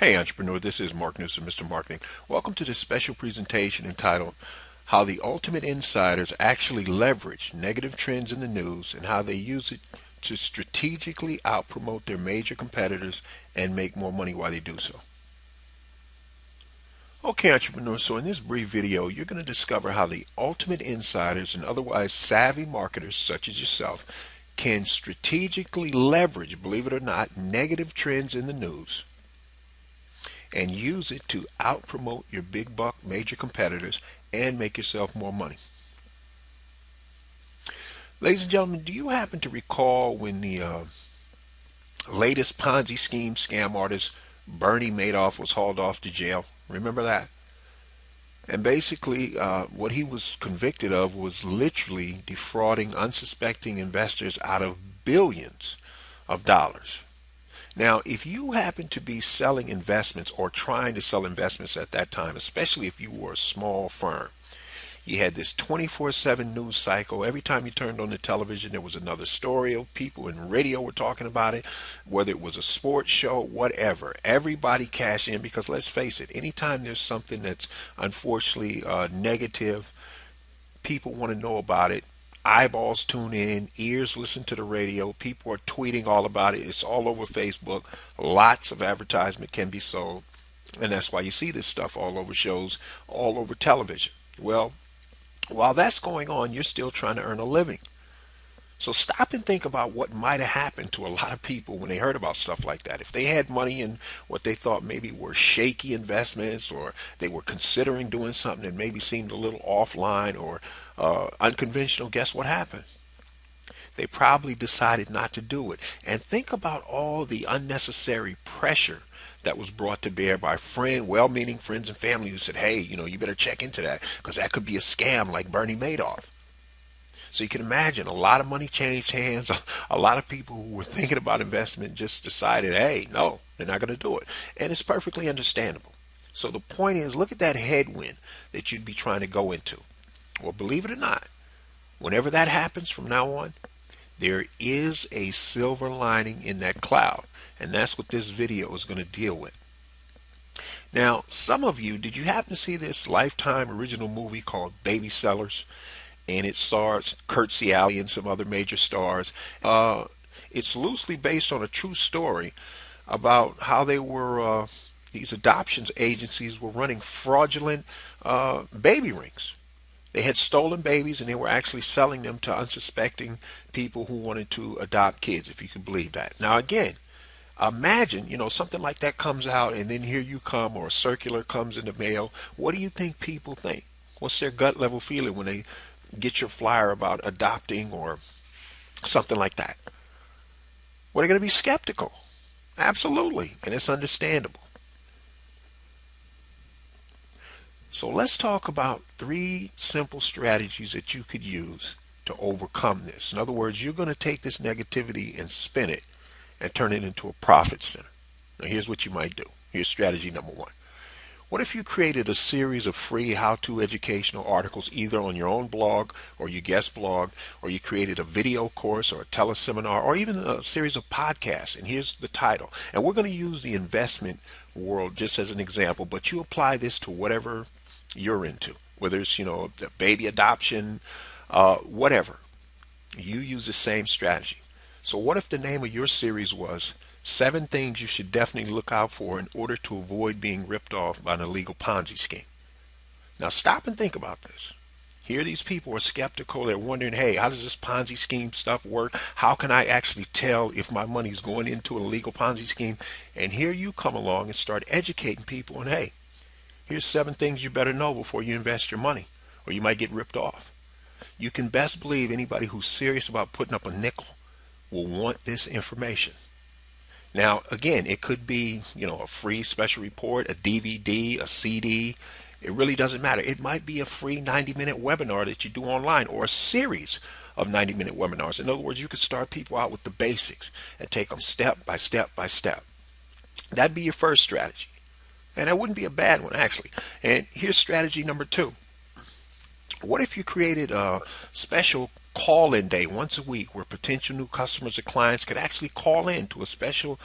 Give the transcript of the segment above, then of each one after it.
Hey entrepreneur, this is Mark Newsom, Mr. Marketing. Welcome to this special presentation entitled How the Ultimate Insiders Actually Leverage Negative Trends in the News and How They Use It to Strategically Outpromote Their Major Competitors and Make More Money while they do so. Okay, entrepreneurs, so in this brief video, you're going to discover how the ultimate insiders and otherwise savvy marketers such as yourself can strategically leverage, believe it or not, negative trends in the news and use it to out promote your big buck major competitors and make yourself more money. Ladies and gentlemen, do you happen to recall when the latest Ponzi scheme scam artist Bernie Madoff was hauled off to jail? Remember that? And basically, what he was convicted of was literally defrauding unsuspecting investors out of billions of dollars. Now, if you happen to be selling investments or trying to sell investments at that time, especially if you were a small firm, you had this 24/7 news cycle. Every time you turned on the television, there was another story. People in radio were talking about it, whether it was a sports show, whatever. Everybody cashed in because let's face it, anytime there's something that's unfortunately negative, people want to know about it. Eyeballs tune in, ears listen to the radio, people are tweeting all about it. It's all over Facebook. Lots of advertisement can be sold. And that's why you see this stuff all over shows, all over television. Well, while that's going on, you're still trying to earn a living. So stop and think about what might have happened to a lot of people when they heard about stuff like that. If they had money in what they thought maybe were shaky investments, or they were considering doing something that maybe seemed a little offline or unconventional, guess what happened? They probably decided not to do it. And think about all the unnecessary pressure that was brought to bear by well-meaning friends and family who said, hey, you better check into that because that could be a scam like Bernie Madoff. So you can imagine a lot of money changed hands. A lot of people who were thinking about investment just decided, hey, no, they're not going to do it. And it's perfectly understandable. So the point is, look at that headwind that you'd be trying to go into. Well, believe it or not, whenever that happens from now on, there is a silver lining in that cloud. And that's what this video is going to deal with. Now, some of you, did you happen to see this Lifetime original movie called Baby Sellers? And it stars Kurt Ciali and some other major stars. It's loosely based on a true story about how these adoptions agencies were running fraudulent baby rings. They had stolen babies and they were actually selling them to unsuspecting people who wanted to adopt kids, if you can believe that. Now, again, imagine, something like that comes out and then here you come, or a circular comes in the mail. What do you think people think? What's their gut level feeling when they get your flyer about adopting or something like that? Well, they're going to be skeptical. Absolutely. And it's understandable. So let's talk about 3 simple strategies that you could use to overcome this. In other words, you're going to take this negativity and spin it and turn it into a profit center. Now, here's what you might do. Here's strategy number 1. What if you created a series of free how-to educational articles either on your own blog or your guest blog, or you created a video course or a teleseminar or even a series of podcasts, and here's the title. And we're going to use the investment world just as an example, but you apply this to whatever you're into, whether it's, baby adoption, whatever. You use the same strategy. So what if the name of your series was 7 things you should definitely look out for in order to avoid being ripped off by an illegal Ponzi scheme? Now stop and think about this. Here these people are skeptical. They're wondering, hey, how does this Ponzi scheme stuff work? How can I actually tell if my money's going into an illegal Ponzi scheme? And here you come along and start educating people, and hey, here's 7 things you better know before you invest your money, or you might get ripped off. You can best believe anybody who's serious about putting up a nickel will want this information. Now, again, it could be, a free special report, a DVD, a CD. It really doesn't matter. It might be a free 90-minute webinar that you do online, or a series of 90-minute webinars. In other words, you could start people out with the basics and take them step by step by step. That'd be your first strategy. And that wouldn't be a bad one, actually. And here's strategy number 2. What if you created a special call-in day once a week where potential new customers or clients could actually call in to a special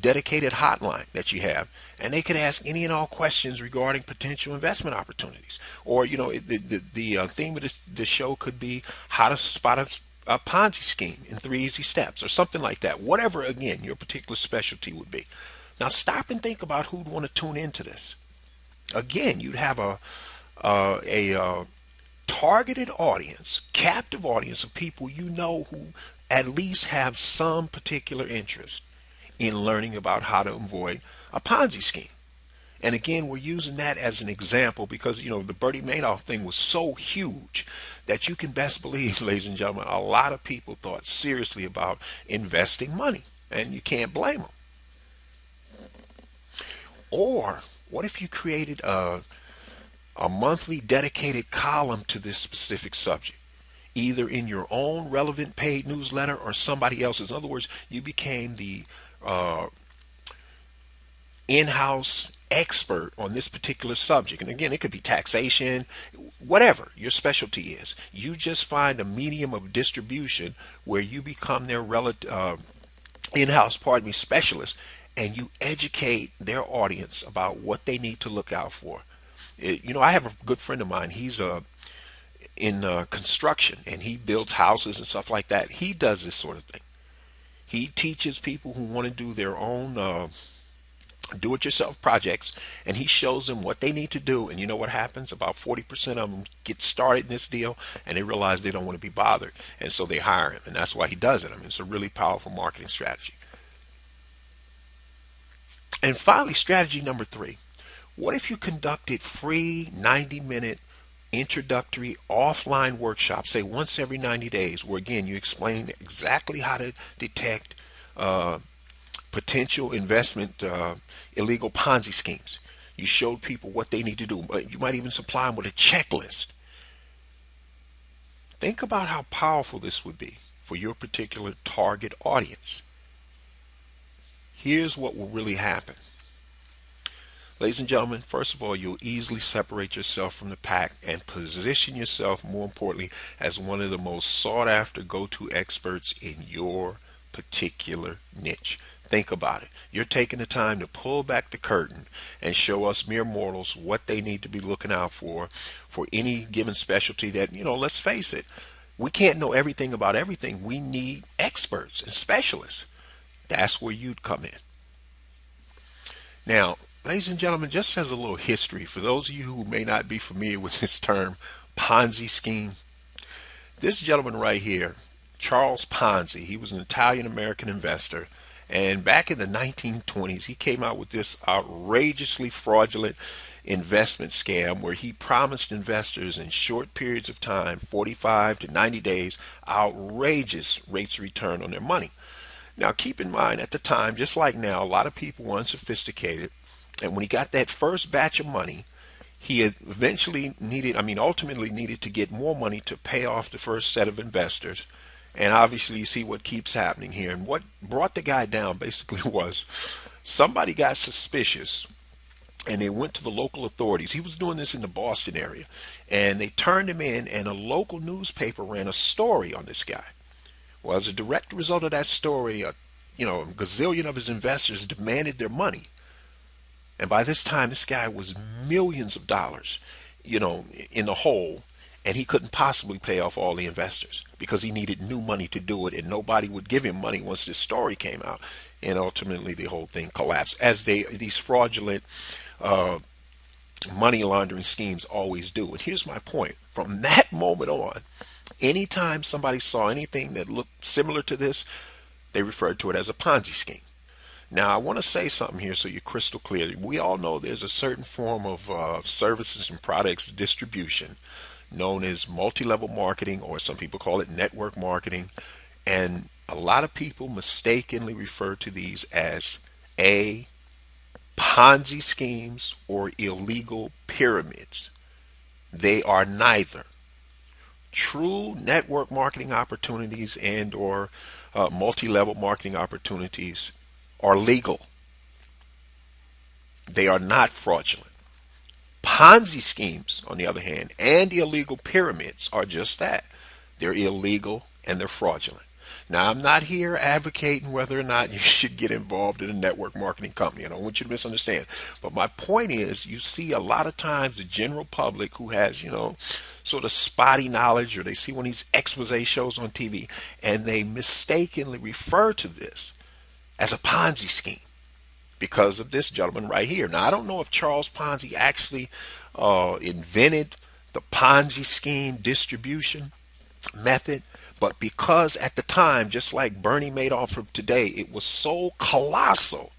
dedicated hotline that you have, and they could ask any and all questions regarding potential investment opportunities. Or, the theme of the show could be how to spot a Ponzi scheme in 3 easy steps or something like that. Whatever, again, your particular specialty would be. Now, stop and think about who'd want to tune into this. Again, you'd have a targeted audience, captive audience of people you know who at least have some particular interest in learning about how to avoid a Ponzi scheme. And again, we're using that as an example because, the Bernie Madoff thing was so huge that you can best believe, ladies and gentlemen, a lot of people thought seriously about investing money, and you can't blame them. Or what if you created a monthly dedicated column to this specific subject, either in your own relevant paid newsletter or somebody else's? In other words, you became the in-house expert on this particular subject. And again, it could be taxation, whatever your specialty is. You just find a medium of distribution where you become their in-house, specialist, and you educate their audience about what they need to look out for. I have a good friend of mine. He's in construction, and he builds houses and stuff like that. He does this sort of thing. He teaches people who want to do their own do-it-yourself projects, and he shows them what they need to do. And you know what happens? About 40% of them get started in this deal, and they realize they don't want to be bothered, and so they hire him, and that's why he does it. I mean, it's a really powerful marketing strategy. And finally, strategy number 3. What if you conducted free 90-minute introductory offline workshops, say once every 90 days, where again you explain exactly how to detect potential investment illegal Ponzi schemes. You showed people what they need to do. You might even supply them with a checklist. Think about how powerful this would be for your particular target audience. Here's what will really happen. Ladies and gentlemen, first of all, you'll easily separate yourself from the pack and position yourself, more importantly, as one of the most sought after go-to experts in your particular niche. Think about it. You're taking the time to pull back the curtain and show us mere mortals what they need to be looking out for any given specialty that, let's face it, we can't know everything about everything. We need experts and specialists. That's where you'd come in. Now, ladies and gentlemen, just as a little history, for those of you who may not be familiar with this term, Ponzi scheme, this gentleman right here, Charles Ponzi, he was an Italian-American investor, and back in the 1920s, he came out with this outrageously fraudulent investment scam where he promised investors in short periods of time, 45 to 90 days, outrageous rates of return on their money. Now, keep in mind, at the time, just like now, a lot of people were unsophisticated. And when he got that first batch of money, he ultimately needed to get more money to pay off the first set of investors. And obviously, you see what keeps happening here. And what brought the guy down basically was somebody got suspicious and they went to the local authorities. He was doing this in the Boston area. And they turned him in, and a local newspaper ran a story on this guy. Well, as a direct result of that story, a gazillion of his investors demanded their money. And by this time, this guy was millions of dollars, in the hole, and he couldn't possibly pay off all the investors because he needed new money to do it, and nobody would give him money once this story came out. And ultimately, the whole thing collapsed, as these fraudulent money laundering schemes always do. And here's my point. From that moment on, anytime somebody saw anything that looked similar to this, they referred to it as a Ponzi scheme. Now, I want to say something here so you're crystal clear. We all know there's a certain form of services and products distribution known as multi-level marketing, or some people call it network marketing. And a lot of people mistakenly refer to these as Ponzi schemes or illegal pyramids. They are neither. True network marketing opportunities and or multi-level marketing opportunities are legal. They are not fraudulent. Ponzi schemes, on the other hand, and illegal pyramids are just that. They're illegal and they're fraudulent. Now, I'm not here advocating whether or not you should get involved in a network marketing company. I don't want you to misunderstand. But my point is, you see a lot of times the general public who has, sort of spotty knowledge, or they see one of these expose shows on TV, and they mistakenly refer to this as a Ponzi scheme because of this gentleman right here. Now, I don't know if Charles Ponzi actually invented the Ponzi scheme distribution method, but because at the time, just like Bernie Madoff of today, it was so colossal,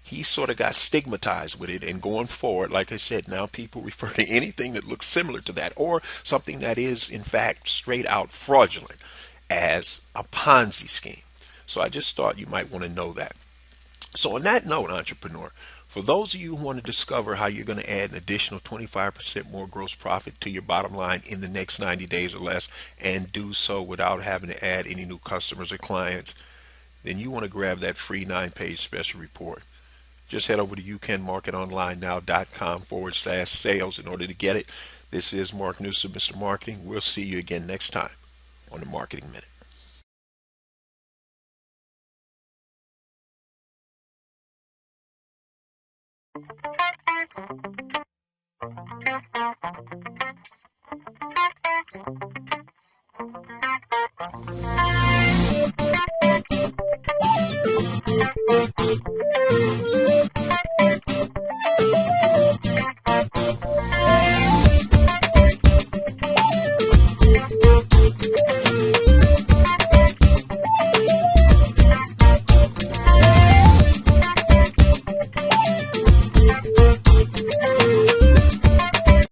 he sort of got stigmatized with it. And going forward, like I said, now people refer to anything that looks similar to that or something that is, in fact, straight out fraudulent as a Ponzi scheme. So I just thought you might want to know that. So on that note, entrepreneur, for those of you who want to discover how you're going to add an additional 25% more gross profit to your bottom line in the next 90 days or less, and do so without having to add any new customers or clients, then you want to grab that free 9-page special report. Just head over to youcanmarketonlinenow.com/sales in order to get it. This is Mark Newsom, Mr. Marketing. We'll see you again next time on the Marketing Minute.